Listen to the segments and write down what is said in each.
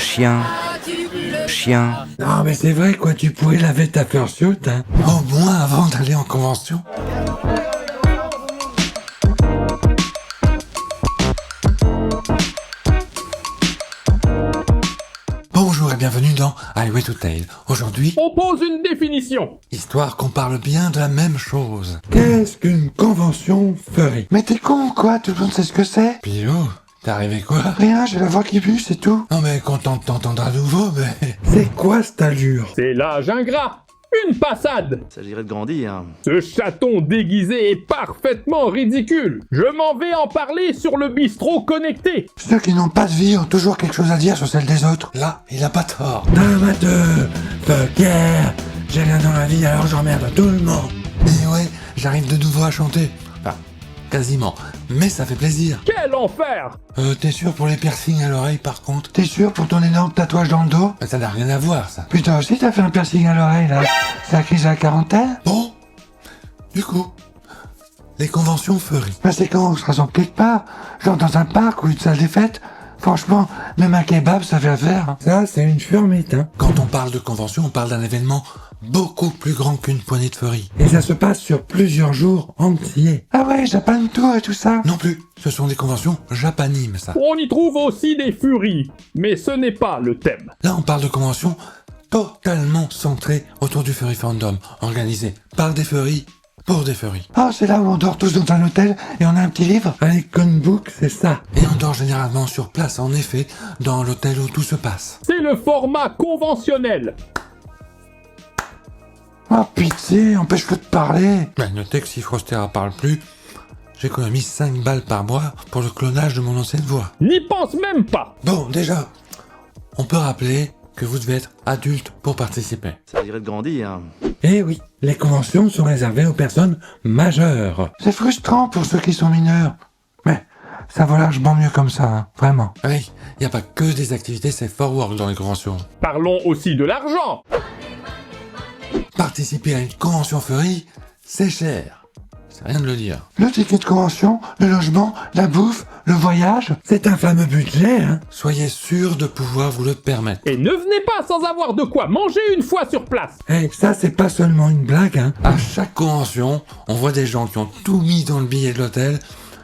chien, chien. Non mais c'est vrai quoi, tu pourrais laver ta fursuit, hein. Au moins avant d'aller en convention. Bonjour et bienvenue dans Highway to Tail. Aujourd'hui, On pose une définition. histoire qu'on parle bien de la même chose. Qu'est-ce qu'une convention furry? Mais t'es con quoi, tout le monde sait ce que c'est. Pilou, t'es arrivé quoi? Rien, j'ai la voix qui pue, c'est tout. Non mais quand on t'entendra à nouveau, mais... C'est quoi cette allure? C'est l'âge ingrat. Une passade. Il s'agirait de grandir. Ce chaton déguisé est parfaitement ridicule. Je m'en vais en parler sur le bistrot connecté. Ceux qui n'ont pas de vie ont toujours quelque chose à dire sur celle des autres. Là, il a pas tort. Amateur, fuck yeah. J'ai rien dans la vie alors j'emmerde tout le monde. Et ouais, j'arrive de nouveau à chanter. Enfin, quasiment. Mais ça fait plaisir. Quel enfer. T'es sûr pour les piercings à l'oreille par contre? T'es sûr pour ton énorme tatouage dans le dos? Ça n'a rien à voir ça. Putain aussi t'as fait un piercing à l'oreille là. C'est la crise de la quarantaine? Bon. Du coup, les conventions furry. Bah c'est quand on se rassemble quelque part. Genre dans un parc ou une salle des fêtes. Franchement, même un kebab ça fait affaire. Ça c'est une furmite hein. Quand on parle de convention, on parle d'un événement beaucoup plus grand qu'une poignée de furry. Et ça se passe sur plusieurs jours entiers. Ah ouais, Japan Tour et tout ça? Non plus, ce sont des conventions japanimes ça. On y trouve aussi des furies. Mais ce n'est pas le thème. Là on parle de conventions totalement centrées autour du furry fandom, organisées par des furries pour des furries. Ah, c'est là où on dort tous dans un hôtel et on a un petit livre? Avec Conbook, c'est ça. Et on dort généralement sur place, en effet, dans l'hôtel où tout se passe. C'est le format conventionnel. Oh pitié, empêche-le de parler. Ben, notez que si Frostera parle plus, j'économise 5 balles par mois pour le clonage de mon ancienne voix. N'y pense même pas. Bon, déjà, on peut rappeler que vous devez être adulte pour participer. Il s'agirait de grandir. Eh oui, les conventions sont réservées aux personnes majeures. C'est frustrant pour ceux qui sont mineurs. Mais ça vaut largement mieux comme ça, hein, vraiment. Oui, il n'y a pas que des activités safe for work dans les conventions. Parlons aussi de l'argent. Participer à une convention furry, c'est cher. C'est rien de le dire. Le ticket de convention, le logement, la bouffe, le voyage, c'est un fameux budget, hein. Soyez sûr de pouvoir vous le permettre. Et ne venez pas sans avoir de quoi manger une fois sur place. Eh, ça c'est pas seulement une blague, hein. À chaque convention, on voit des gens qui ont tout mis dans le billet de l'hôtel,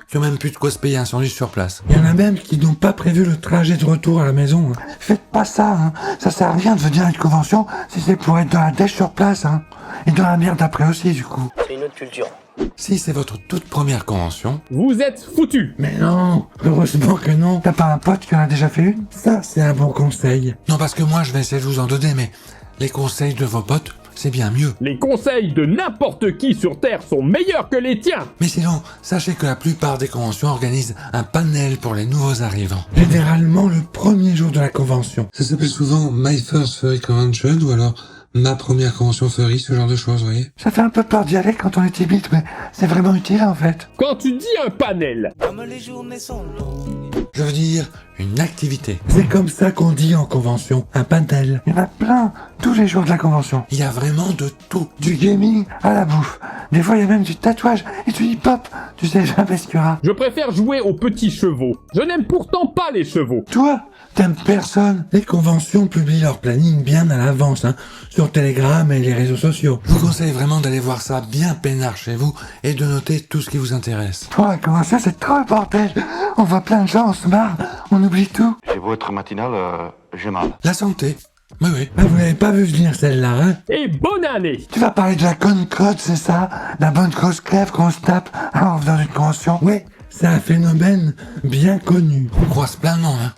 qui ont même plus de quoi se payer un sandwich sur place. Il y en a même qui n'ont pas prévu le trajet de retour à la maison. Hein. Faites pas ça, hein. Ça sert à rien de venir à une convention si c'est pour être dans la dèche sur place, hein. Et dans la merde après aussi, du coup. C'est une autre culture. Si c'est votre toute première convention... Vous êtes foutus. Mais non, heureusement que non. T'as pas un pote qui en a déjà fait une? Ça, c'est un bon conseil. Non, parce que moi, je vais essayer de vous en donner, mais les conseils de vos potes, c'est bien mieux. Les conseils de n'importe qui sur Terre sont meilleurs que les tiens. Mais sinon, sachez que la plupart des conventions organisent un panel pour les nouveaux arrivants. Généralement le premier jour de la convention. Ça s'appelle souvent My First Furry Convention ou alors ma première convention furry, ce genre de choses, vous voyez. Ça fait un peu peur d'y aller quand on est timide, mais c'est vraiment utile en fait. Quand tu dis un panel, Comme les journées sont longues. Je veux dire, une activité. C'est comme ça qu'on dit en convention, un panel. Il y en a plein, tous les jours de la convention. Il y a vraiment de tout. Du gaming à la bouffe. Des fois, il y a même du tatouage et du hip-hop. Tu sais jamais ce qu'il y aura. je préfère jouer aux petits chevaux. Je n'aime pourtant pas les chevaux. Toi, t'aimes personne. Les conventions publient leur planning bien à l'avance, hein, sur Telegram et les réseaux sociaux. Je vous conseille vraiment d'aller voir ça bien peinard chez vous et de noter tout ce qui vous intéresse. Toi, comment ça, c'est trop le bordel. On voit plein de gens, on se marre, on oublie tout. J'ai beau être matinal, j'ai mal. La santé. Oui, oui. Ah, vous n'avez pas vu venir celle-là, hein? Et bonne année. Tu vas parler de la Concorde, c'est ça? La bonne grosse crève qu'on se tape en venant d'une convention? Ouais, c'est un phénomène bien connu. On croise plein de monde, hein.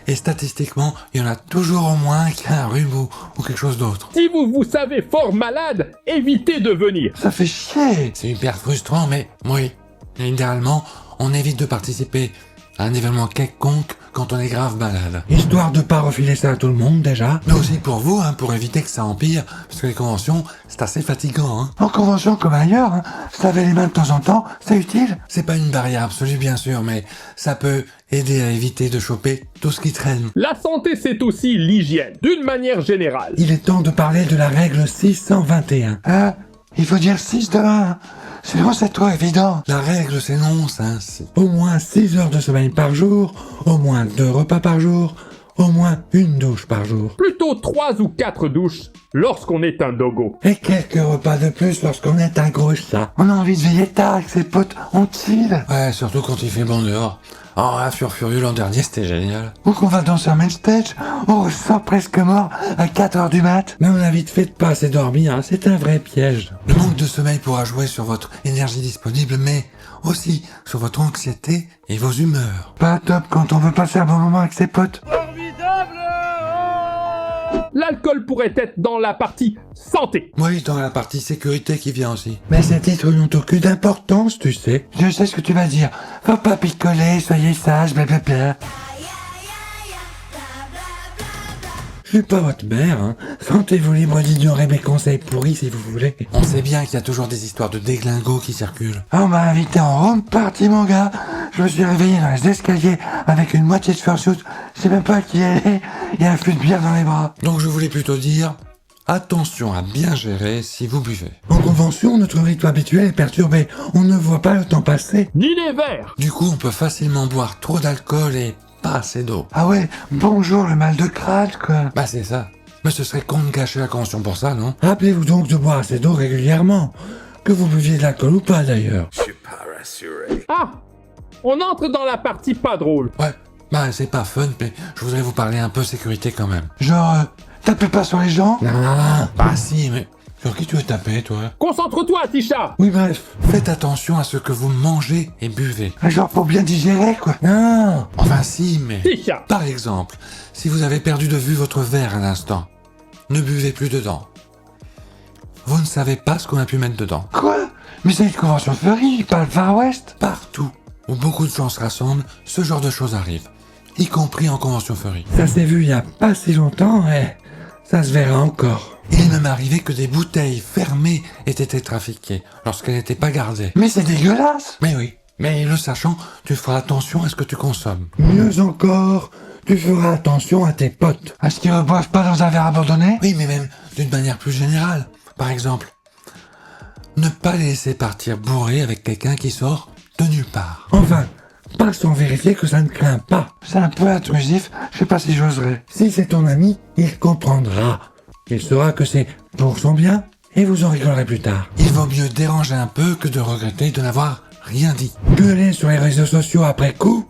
Et statistiquement, il y en a toujours au moins qui a un rhume ou quelque chose d'autre. Si vous savez fort malade, évitez de venir. Ça fait chier. C'est hyper frustrant, mais oui. Idéalement, on évite de participer à un événement quelconque quand on est grave malade. Histoire de pas refiler ça à tout le monde, déjà. Mais aussi pour vous, hein, pour éviter que ça empire, parce que les conventions, c'est assez fatigant, hein. En convention comme ailleurs, hein, se laver les mains de temps en temps, c'est utile. C'est pas une barrière absolue, bien sûr, mais ça peut aider à éviter de choper tout ce qui traîne. La santé, c'est aussi l'hygiène, d'une manière générale. Il est temps de parler de la règle 621. Ah, il faut dire 6 demain, hein. Sinon, c'est trop évident. La règle s'énonce, hein, c'est au moins 6 heures de sommeil par jour, au moins 2 repas par jour, au moins une douche par jour. Plutôt 3 ou 4 douches lorsqu'on est un dogo. Et quelques repas de plus lorsqu'on est un gros chat. On a envie de veiller tard avec ses potes, on tire. Ouais, surtout quand il fait bon dehors. Oh, un Furieux l'an dernier, c'était génial. Ou qu'on va danser un main stage, on ressort presque mort à 4h du mat. Mais on a vite fait de pas assez dormir, hein. C'est un vrai piège. Le manque de sommeil pourra jouer sur votre énergie disponible, mais aussi sur votre anxiété et vos humeurs. Pas top quand on veut passer un bon moment avec ses potes. L'alcool pourrait être dans la partie santé. Oui, dans la partie sécurité qui vient aussi. Mais ces titres n'ont aucune importance, tu sais. Je sais ce que tu vas dire. Faut pas picoler, soyez sage, blablabla. Je suis pas votre mère, hein. Sentez-vous libre d'ignorer mes conseils pourris si vous voulez. On sait bien qu'il y a toujours des histoires de déglingos qui circulent. Ah, on m'a invité en home party, mon gars. Je me suis réveillé dans les escaliers avec une moitié de fursuit. Je sais même pas qui elle est. Il y a un flux de bière dans les bras. Donc je voulais plutôt dire, attention à bien gérer si vous buvez. En convention, notre rythme habituel est perturbé. On ne voit pas le temps passer. Ni les verres. Du coup, on peut facilement boire trop d'alcool et pas assez d'eau. Ah ouais, bonjour le mal de crâne, quoi. Bah c'est ça. Mais ce serait con de gâcher la convention pour ça, non? Rappelez-vous donc de boire assez d'eau régulièrement. Que vous buviez de l'alcool ou pas, d'ailleurs. Ah, on entre dans la partie pas drôle. Ouais, bah c'est pas fun, mais je voudrais vous parler un peu sécurité quand même. Genre, tapez pas sur les gens? Non. Bah si, mais sur qui tu veux taper, toi? Concentre-toi, Tisha. Oui, bref. Faites attention à ce que vous mangez et buvez. Genre pour bien digérer, quoi. Non. Enfin si, mais... Tisha. Par exemple, si vous avez perdu de vue votre verre à l'instant, ne buvez plus dedans. Vous ne savez pas ce qu'on a pu mettre dedans. Quoi? Mais c'est une convention Furry, pas le Far West. Partout où beaucoup de gens se rassemblent, ce genre de choses arrive. Y compris en convention Furry. Ça s'est vu il y a pas si longtemps, et ça se verra encore. Il est même arrivé que des bouteilles fermées aient été trafiquées lorsqu'elles n'étaient pas gardées. Mais c'est dégueulasse. Mais oui. Mais le sachant, tu feras attention à ce que tu consommes. Mieux encore, tu feras attention à tes potes. À ce qu'ils ne boivent pas dans un verre abandonné? Oui, mais même d'une manière plus générale. Par exemple, ne pas les laisser partir bourrés avec quelqu'un qui sort de nulle part. Enfin, pas sans vérifier que ça ne craint pas. C'est un peu intrusif, je sais pas si j'oserais. Si c'est ton ami, il comprendra. Il saura que c'est pour son bien et vous en rigolerez plus tard. Il vaut mieux déranger un peu que de regretter de n'avoir rien dit. Gueuler sur les réseaux sociaux après coup,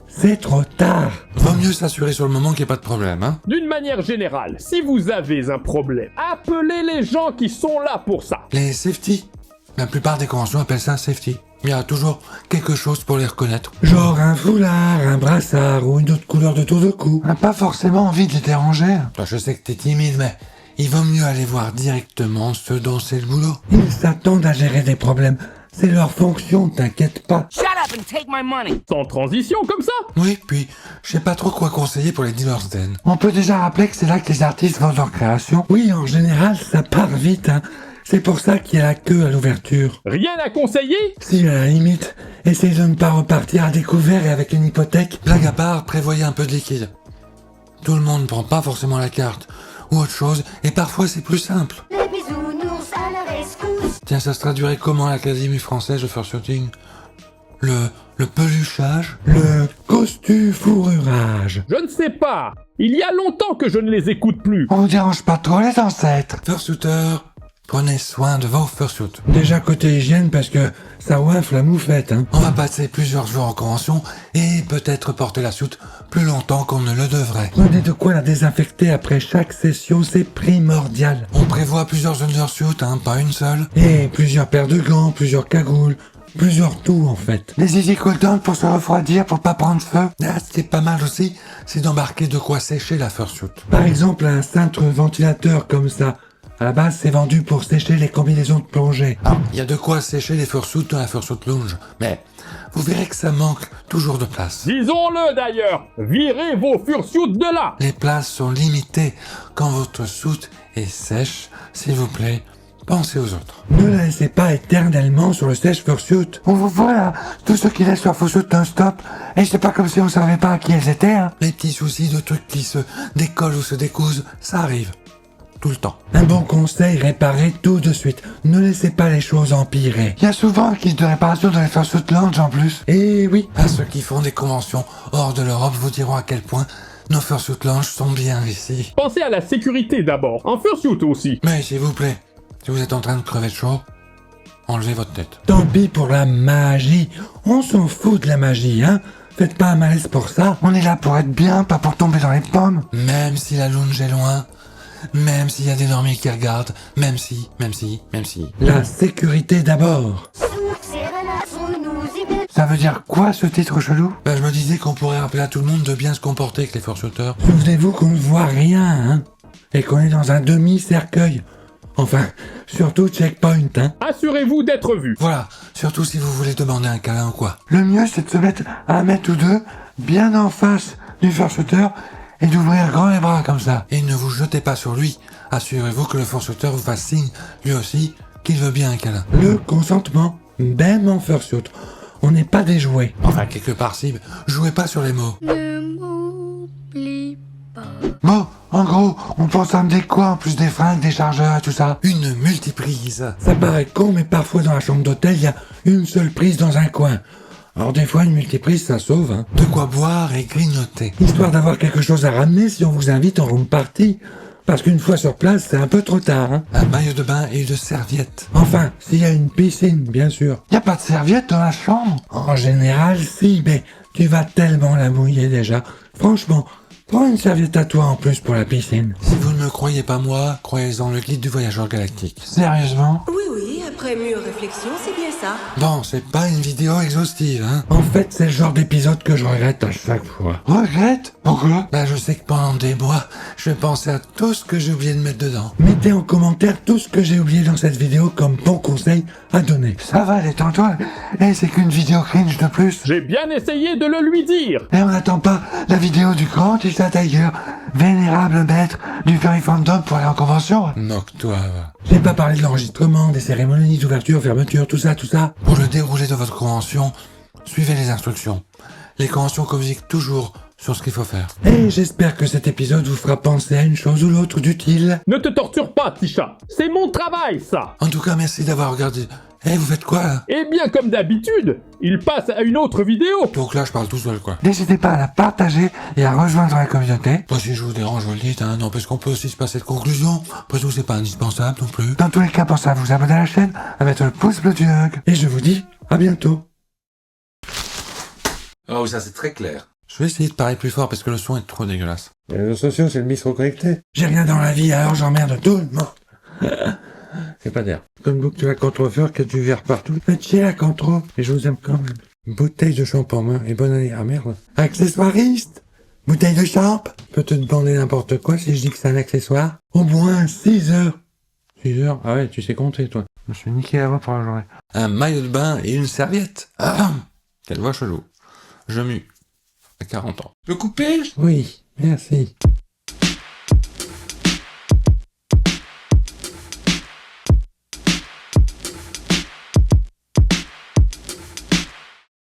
c'est trop tard. Vaut mieux s'assurer sur le moment qu'il n'y ait pas de problème, hein. D'une manière générale, si vous avez un problème, appelez les gens qui sont là pour ça. Les safety. La plupart des conventions appellent ça safety. Il y a toujours quelque chose pour les reconnaître. Genre un foulard, un brassard ou une autre couleur de tour de cou. On n'a pas forcément envie de les déranger. Toi, je sais que t'es timide, mais il vaut mieux aller voir directement ceux dont c'est le boulot. Ils s'attendent à gérer des problèmes. C'est leur fonction, t'inquiète pas. Shut up and take my money. Sans transition comme ça. Oui, puis je sais pas trop quoi conseiller pour les dealers den. On peut déjà rappeler que c'est là que les artistes vendent leur création. Oui, en général, ça part vite, hein. C'est pour ça qu'il y a la queue à l'ouverture. Rien à conseiller? Si, à la limite, essayez de ne pas repartir à découvert et avec une hypothèque. Blague à part, prévoyez un peu de liquide. Tout le monde ne prend pas forcément la carte ou autre chose, et parfois c'est plus simple. Les bisounours à la rescousse. Tiens, ça se traduirait comment à l'Académie française de fursuiting? Le peluchage? Le costufourrurage? Je ne sais pas. Il y a longtemps que je ne les écoute plus. On vous dérange pas trop les ancêtres. Fursuiteurs, prenez soin de vos fursuits. Déjà côté hygiène parce que ça oinfle la moufette, hein. On va passer plusieurs jours en convention et peut-être porter la soute plus longtemps qu'on ne le devrait. Prenez de quoi la désinfecter après chaque session, c'est primordial. On prévoit plusieurs undersuits, hein, pas une seule. Et plusieurs paires de gants, plusieurs cagoules. Plusieurs tout en fait. Les easy cool down pour se refroidir, pour pas prendre feu. Ah, c'est pas mal aussi, c'est d'embarquer de quoi sécher la fursuit. Par exemple, un cintre ventilateur comme ça. À la base, c'est vendu pour sécher les combinaisons de plongée. Ah, il y a de quoi sécher les fursuits dans la fursuit lounge, mais vous verrez que ça manque toujours de place. Disons-le d'ailleurs, virez vos fursuits de là. Les places sont limitées. Quand votre soute est sèche, s'il vous plaît, pensez aux autres. Ne la laissez pas éternellement sur le sèche fursuit. On vous voit là, tous ceux qui laissent leur fursuit non-stop, et c'est pas comme si on savait pas à qui elles étaient, hein. Les petits soucis de trucs qui se décollent ou se décousent, ça arrive. Tout le temps. Un bon conseil, réparez tout de suite. Ne laissez pas les choses empirer. Il y a souvent un kit de réparation dans les fursuit lounge en plus. Et oui. À ceux qui font des conventions hors de l'Europe vous diront à quel point Nos fursuits lounge sont bien ici. Pensez à la sécurité d'abord. En fursuit aussi. Mais s'il vous plaît, si vous êtes en train de crever de chaud, enlevez votre tête. Tant pis pour la magie. On s'en fout de la magie, hein. Faites pas un malaise pour ça. On est là pour être bien, pas pour tomber dans les pommes. Même si la lounge est loin, même s'il y a des normies qui regardent, même si. La sécurité d'abord. Ça veut dire quoi ce titre chelou? Ben je me disais qu'on pourrait rappeler à tout le monde de bien se comporter avec les fursuiteurs. Souvenez-vous qu'on ne voit rien, hein. Et qu'on est dans un demi-cercueil. Enfin, surtout checkpoint, hein. Assurez-vous d'être vu. Voilà, surtout si vous voulez demander un câlin ou quoi. Le mieux, c'est de se mettre à 1 mètre ou 2, bien en face du fursuiteur, et d'ouvrir grand les bras comme ça. Et ne vous jetez pas sur lui. Assurez-vous que le fursuiteur vous fasse signe, lui aussi, qu'il veut bien un câlin. Le consentement, même en fursuit. On n'est pas des jouets. Enfin, quelque part si, jouez pas sur les mots. Ne m'oublie pas. Bon, en gros, on pense à me dire quoi en plus des fringues, des chargeurs et tout ça? Une multiprise. Ça paraît con, mais parfois dans la chambre d'hôtel, il y a une seule prise dans un coin. Alors des fois, une multiprise, ça sauve, hein. De quoi boire et grignoter. Histoire d'avoir quelque chose à ramener si on vous invite en room party. Parce qu'une fois sur place, c'est un peu trop tard, hein. Un maillot de bain et une serviette. Enfin, s'il y a une piscine, bien sûr. Y a pas de serviette dans la chambre? En général, si, mais tu vas tellement la mouiller déjà. Franchement, prends une serviette à toi en plus pour la piscine. Si vous ne me croyez pas moi, croyez-en le guide du voyageur galactique. Sérieusement? Oui, après mûre réflexion, c'est bien ça. Bon, c'est pas une vidéo exhaustive, hein. En fait, c'est le genre d'épisode que je regrette à chaque fois. Regrette? Pourquoi? Bah, je sais que pendant des mois, je vais penser à tout ce que j'ai oublié de mettre dedans. Mettez en commentaire tout ce que j'ai oublié dans cette vidéo comme bon conseil à donner. Ça va, détends-toi. Eh, c'est qu'une vidéo cringe de plus. J'ai bien essayé de le lui dire. Et on n'attend pas la vidéo du grand Tisha Tiger, vénérable maître du Furry Fandom pour aller en convention. Moque-toi. J'ai pas parlé de l'enregistrement, des cérémonies d'ouverture, fermeture, tout ça. Pour le déroulé de votre convention, suivez les instructions. Les conventions communiquent toujours sur ce qu'il faut faire. Et j'espère que cet épisode vous fera penser à une chose ou l'autre d'utile. Ne te torture pas, Tisha. C'est mon travail, ça. En tout cas, merci d'avoir regardé. Eh, vous faites quoi, là? Et bien comme d'habitude, il passe à une autre vidéo. Donc là, je parle tout seul, quoi. N'hésitez pas à la partager et à rejoindre la communauté. Moi, si je vous dérange, vous le dites, hein. Non, parce qu'on peut aussi se passer de conclusion. Après tout, c'est pas indispensable non plus. Dans tous les cas, pensez à vous abonner à la chaîne, à mettre le pouce bleu du hug. Et je vous dis à bientôt. Oh, ça c'est très clair. Je vais essayer de parler plus fort parce que le son est trop dégueulasse. Les réseaux sociaux, c'est le bistrot connecté. J'ai rien dans la vie, alors j'emmerde tout le monde. C'est pas d'air. Comme vous que tu vas contrefaire que tu verres partout. Faites chier la contre. Et je vous aime quand même. Bouteille de shampoing et bonne année. Ah merde. Accessoiriste. Bouteille de champ. Peux te demander n'importe quoi si je dis que c'est un accessoire. Au moins 6 heures. 6 heures? Ah ouais, tu sais compter toi. Je me suis niqué la voix pour la journée. Un maillot de bain et une serviette. Ah, quelle voix chelou. Je mue. À 40 ans. Je peux couper? Oui, merci.